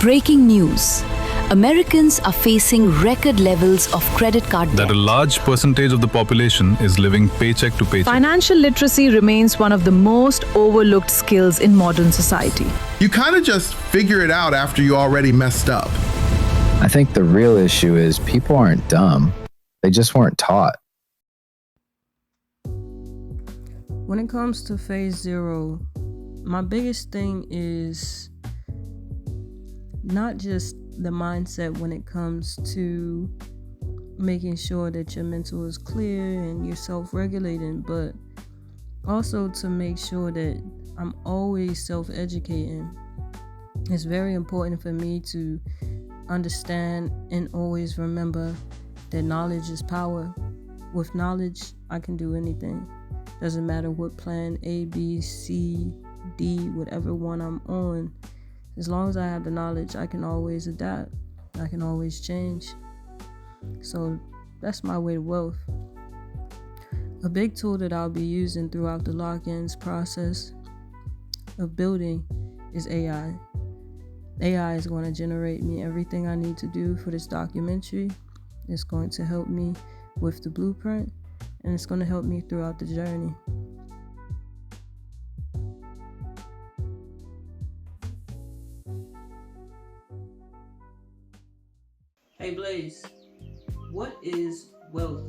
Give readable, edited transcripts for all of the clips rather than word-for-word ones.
Breaking news. Americans are facing record levels of credit card debt. That a large percentage of the population is living paycheck to paycheck. Financial literacy remains one of the most overlooked skills in modern society. You kind of just figure it out after you already messed up. I think the real issue is people aren't dumb. They just weren't taught. When it comes to phase 0, my biggest thing is not just the mindset when it comes to making sure that your mental is clear and you're self-regulating, but also to make sure that I'm always self-educating. It's very important for me to understand and always remember that knowledge is power. With knowledge, I can do anything. Doesn't matter what plan A, B, C, D, whatever one I'm on. As long as I have the knowledge, I can always adapt. I can always change. So that's my way to wealth. A big tool that I'll be using throughout the lock-ins process of building is AI. AI is going to generate me everything I need to do for this documentary. It's going to help me with the blueprint, and it's going to help me throughout the journey. Hey Blaze, what is wealth?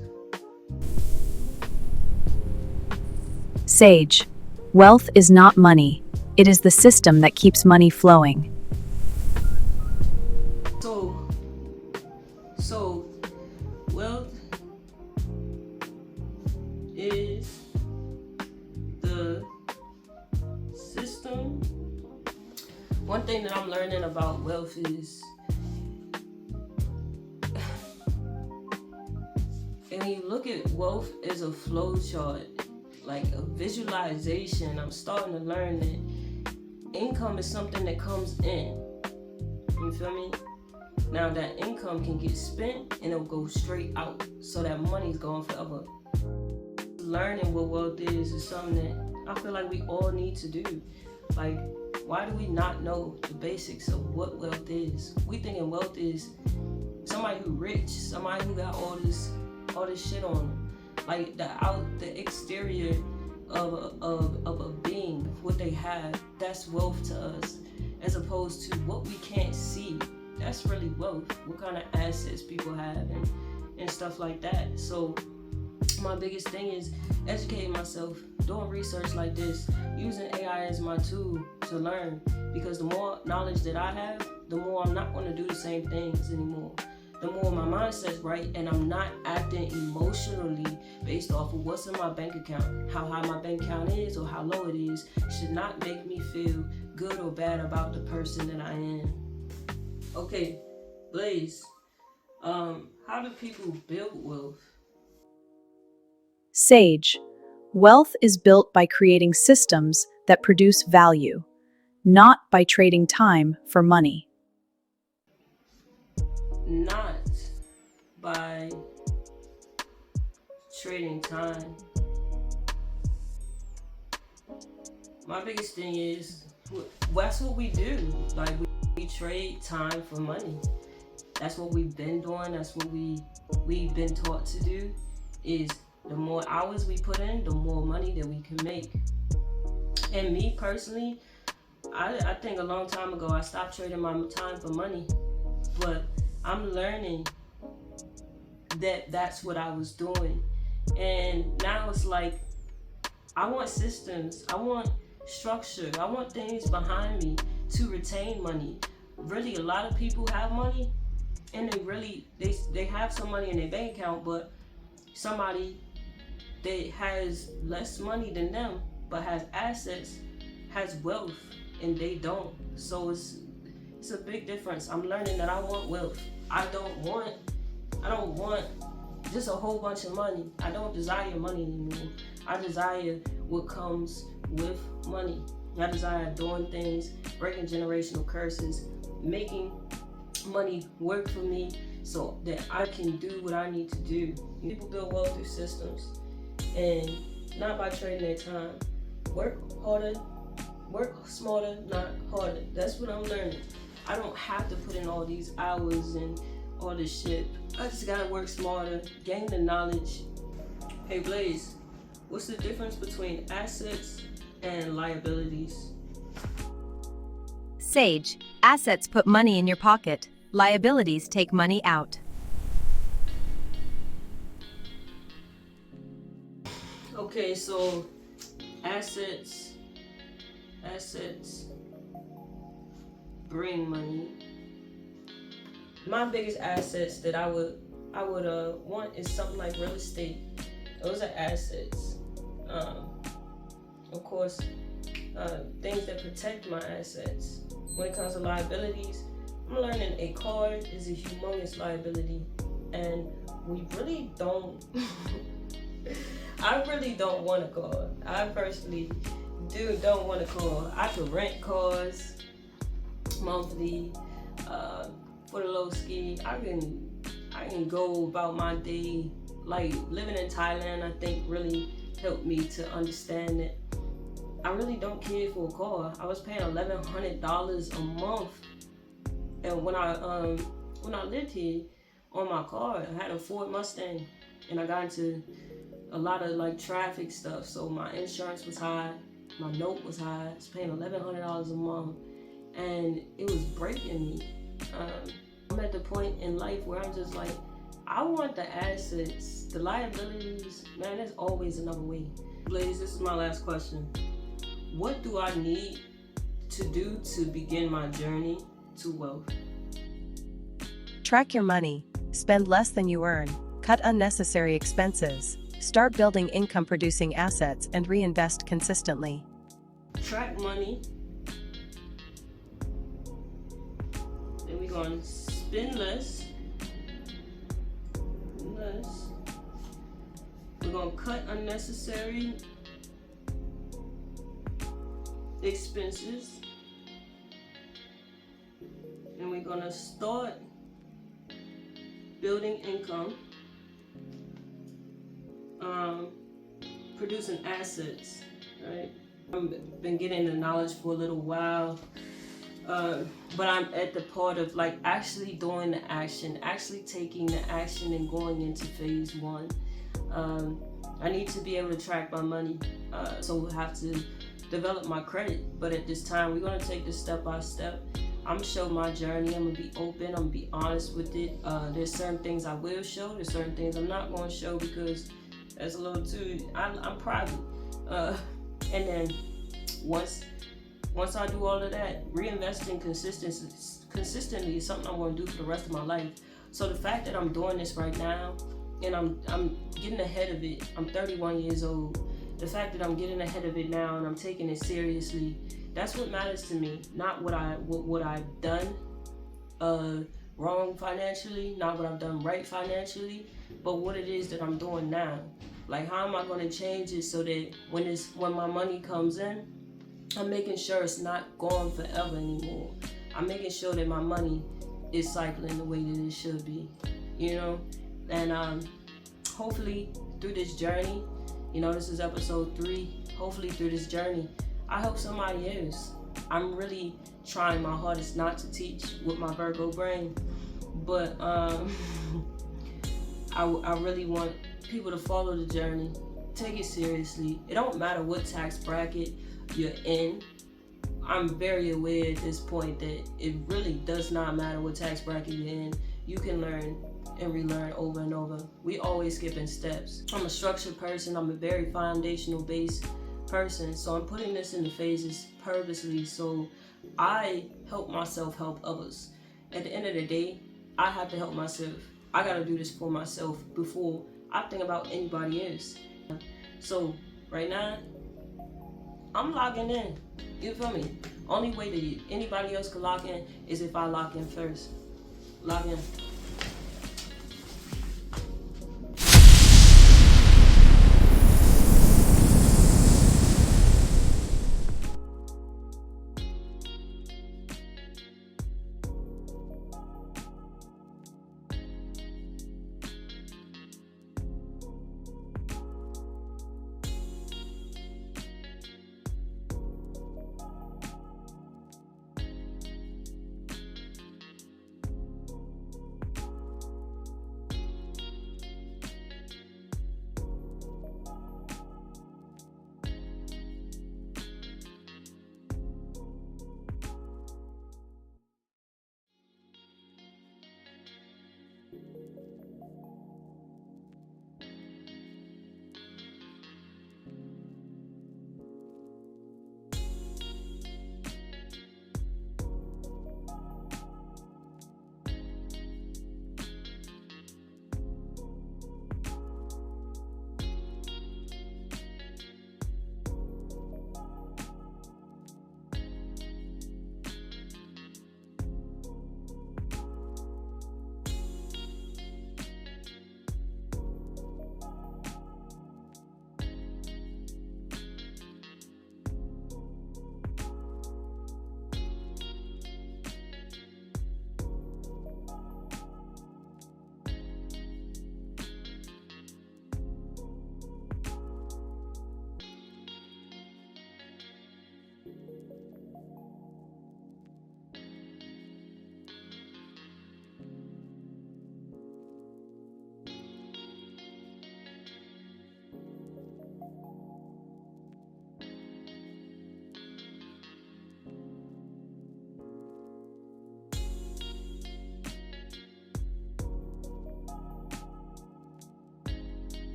Sage. Wealth is not money. It is the system that keeps money flowing. So wealth is the system. One thing that I'm learning about wealth is when you look at wealth as a flow chart, like a visualization, I'm starting to learn that income is something that comes in. You feel me? Now that income can get spent and it'll go straight out, so that money's gone forever. Learning what wealth is something that I feel like we all need to do. Like, why do we not know the basics of what wealth is? We thinking wealth is somebody who rich, somebody who got all this shit on them. Like the exterior of a being, what they have, that's wealth to us, as opposed to what we can't see. That's really wealth. What kind of assets people have and stuff like that. So my biggest thing is educating myself, doing research like this, using AI as my tool to learn, because the more knowledge that I have, the more I'm not going to do the same things anymore. The more my mindset's right and I'm not acting emotionally based off of what's in my bank account. How high my bank account is or how low it is should not make me feel good or bad about the person that I am. Okay, Blaze, how do people build wealth? Sage. Wealth is built by creating systems that produce value, not by trading time for money. Not by trading time. My biggest thing is, that's what we do. Like, we trade time for money. That's what we've been doing. That's what we've been taught to do. Is the more hours we put in, the more money that we can make. And me personally, I think a long time ago I stopped trading my time for money, but I'm learning that that's what I was doing. And now it's like, I want systems, I want structure, I want things behind me to retain money. Really, a lot of people have money and they have some money in their bank account, but somebody that has less money than them but has assets has wealth and they don't. So it's a big difference. I'm learning that I want wealth. I don't want just a whole bunch of money. I don't desire money anymore. I desire what comes with money. I desire doing things, breaking generational curses, making money work for me so that I can do what I need to do. People build wealth through systems and not by trading their time. Work harder, work smarter, not harder. That's what I'm learning. I don't have to put in all these hours and all this shit. I just gotta work smarter, gain the knowledge. Hey Blaze, what's the difference between assets and liabilities? Sage, assets put money in your pocket, liabilities take money out. Okay, so assets bring money. My biggest assets that I would want is something like real estate. Those are assets. Of course, things that protect my assets. When it comes to liabilities, I'm learning a car is a humongous liability, and we really don't. I really don't want a car. I personally don't want a car. I could rent cars monthly for the low ski. I can go about my day. Like living in Thailand, I think really helped me to understand that I really don't care for a car. I was paying $1,100 a month, and when I lived here on my car, I had a Ford Mustang, and I got into a lot of like traffic stuff. So my insurance was high, my note was high. I was paying $1,100 a month, and it was breaking me. I'm at the point in life where I'm just like, I want the assets, the liabilities. Man, there's always another way. Blaze, this is my last question. What do I need to do to begin my journey to wealth? Track your money, spend less than you earn, cut unnecessary expenses, start building income-producing assets, and reinvest consistently. Track money. Then we're going to spend less. We're going to cut unnecessary expenses. And we're going to start building income, producing assets, right? I've been getting the knowledge for a little while, but I'm at the part of like actually doing the action, actually taking the action and going into phase one. I need to be able to track my money, so we'll have to develop my credit. But at this time, we're gonna take this step by step. I'm gonna show my journey. I'm gonna be open. I'm gonna be honest with it. There's certain things I will show. There's certain things I'm not gonna show because that's a little too. I'm private. And then once I do all of that, reinvesting consistently is something I'm gonna do for the rest of my life. So the fact that I'm doing this right now, and I'm getting ahead of it. I'm 31 years old. The fact that I'm getting ahead of it now and I'm taking it seriously, that's what matters to me. Not what I've done wrong financially, not what I've done right financially, but what it is that I'm doing now. Like, how am I going to change it so that when my money comes in, I'm making sure it's not gone forever anymore. I'm making sure that my money is cycling the way that it should be, you know? And hopefully through this journey, you know, this is episode 3. Hopefully through this journey, I help somebody else. I'm really trying my hardest not to teach with my Virgo brain, but I really want people to follow the journey, take it seriously. It don't matter what tax bracket you're in. I'm very aware at this point that it really does not matter what tax bracket you're in. You can learn and relearn over and over. We always skipping steps. I'm a structured person. I'm a very foundational based person. So I'm putting this into phases purposely so I help myself help others. At the end of the day, I have to help myself. I gotta do this for myself before I think about anybody else. So right now, I'm logging in. You feel me? Only way that anybody else can lock in is if I lock in first. Log in.